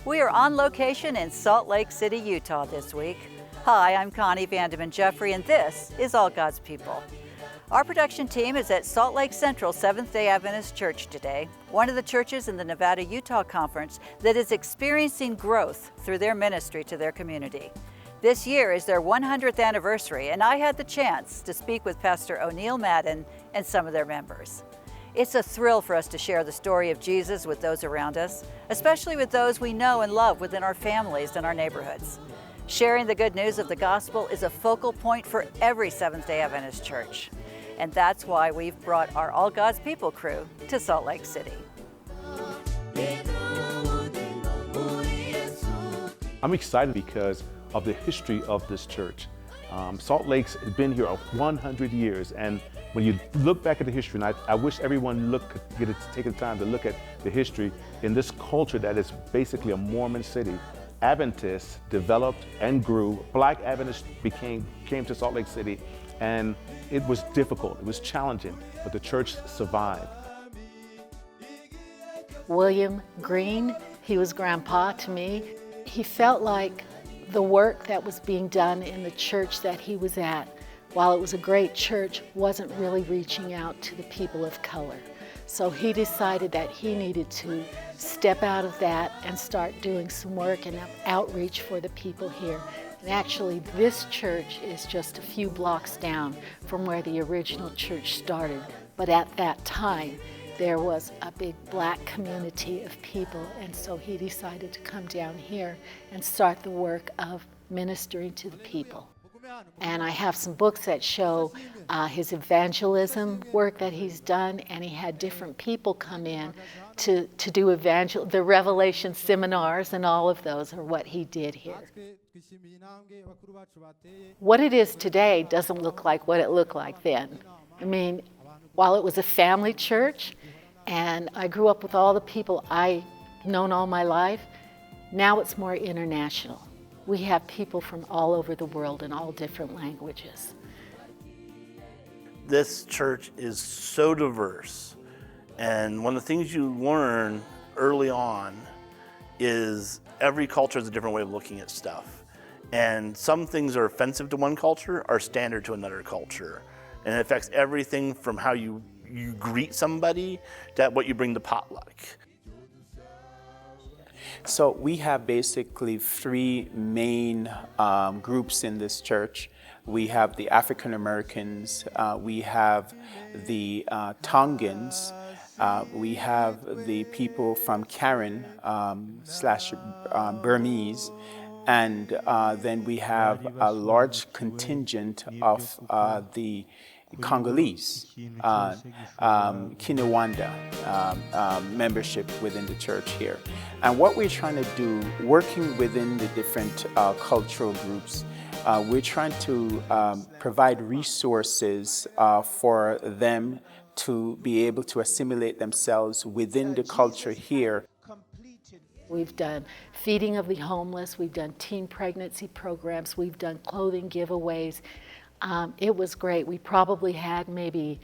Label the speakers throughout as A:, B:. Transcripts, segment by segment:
A: We are on location in Salt Lake City, Utah this week. Hi, I'm Connie Vandeman Jeffrey, and this is All God's People. Our production team is at Salt Lake Central Seventh-day Adventist Church today, one of the churches in the Nevada-Utah Conference that is experiencing growth through their ministry to their community. This year is their 100th anniversary, and I had the chance to speak with Pastor Oneil Madden and some of their members. It's a thrill for us to share the story of Jesus with those around us, especially with those we know and love within our families and our neighborhoods. Sharing the good news of the gospel is a focal point for every Seventh-day Adventist church. And that's why we've brought our All God's People crew to Salt Lake City.
B: I'm excited because of the history of this church. Salt Lake's been here 100 years, and when you look back at the history, and I wish everyone take the time to look at the history in this culture that is basically a Mormon city. Adventists developed and grew. Black Adventists came to Salt Lake City, and it was difficult, it was challenging, but the church survived.
C: William Green, he was grandpa to me. He felt like the work that was being done in the church that he was at, while it was a great church, wasn't really reaching out to the people of color. So he decided that he needed to step out of that and start doing some work and outreach for the people here. And actually, this church is just a few blocks down from where the original church started. But at that time, there was a big black community of people, and so he decided to come down here and start the work of ministering to the people. And I have some books that show his evangelism work that he's done, and he had different people come in to do the Revelation seminars, and all of those are what he did here. What it is today doesn't look like what it looked like then. I mean, while it was a family church, and I grew up with all the people I've known all my life, now it's more international. We have people from all over the world in all different languages.
D: This church is so diverse, and one of the things you learn early on is every culture has a different way of looking at stuff. And some things are offensive to one culture are standard to another culture. And it affects everything from how you greet somebody to what you bring to potluck.
E: So we have basically three main groups in this church. We have the African Americans, we have the Tongans, we have the people from Karen / Burmese, and then we have a large contingent of the Congolese, Kinewanda membership within the church here. And what we're trying to do, working within the different cultural groups, we're trying to provide resources for them to be able to assimilate themselves within the culture here.
C: We've done feeding of the homeless, we've done teen pregnancy programs, we've done clothing giveaways. It was great. We probably had maybe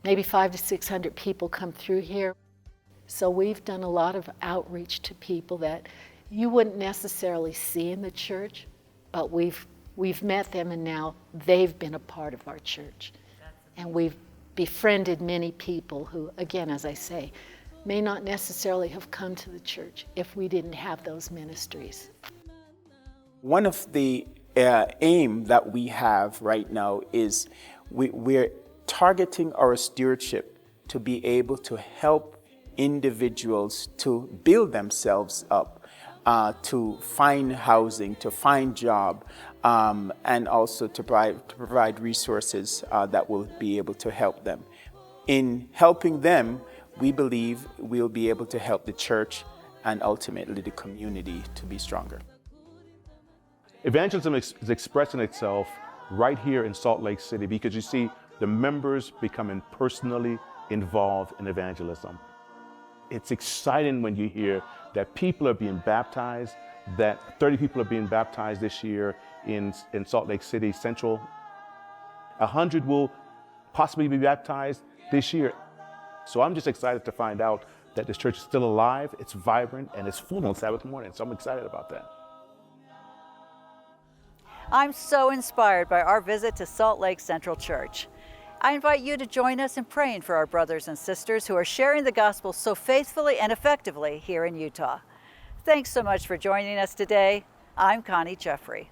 C: 500 to 600 people come through here. So we've done a lot of outreach to people that you wouldn't necessarily see in the church, but we've met them, and now they've been a part of our church. And we've befriended many people who, again, as I say, may not necessarily have come to the church if we didn't have those ministries.
E: One of the aim that we have right now is we're targeting our stewardship to be able to help individuals to build themselves up, to find housing, to find job, and also to provide resources that will be able to help them. In helping them, we believe we'll be able to help the church and ultimately the community to be stronger.
B: Evangelism is expressing itself right here in Salt Lake City because you see the members becoming personally involved in evangelism. It's exciting when you hear that people are being baptized, that 30 people are being baptized this year in Salt Lake City Central. 100 will possibly be baptized this year. So I'm just excited to find out that this church is still alive, it's vibrant, and it's full on Sabbath morning. So I'm excited about that.
A: I'm so inspired by our visit to Salt Lake Central Church. I invite you to join us in praying for our brothers and sisters who are sharing the gospel so faithfully and effectively here in Utah. Thanks so much for joining us today. I'm Connie Jeffrey.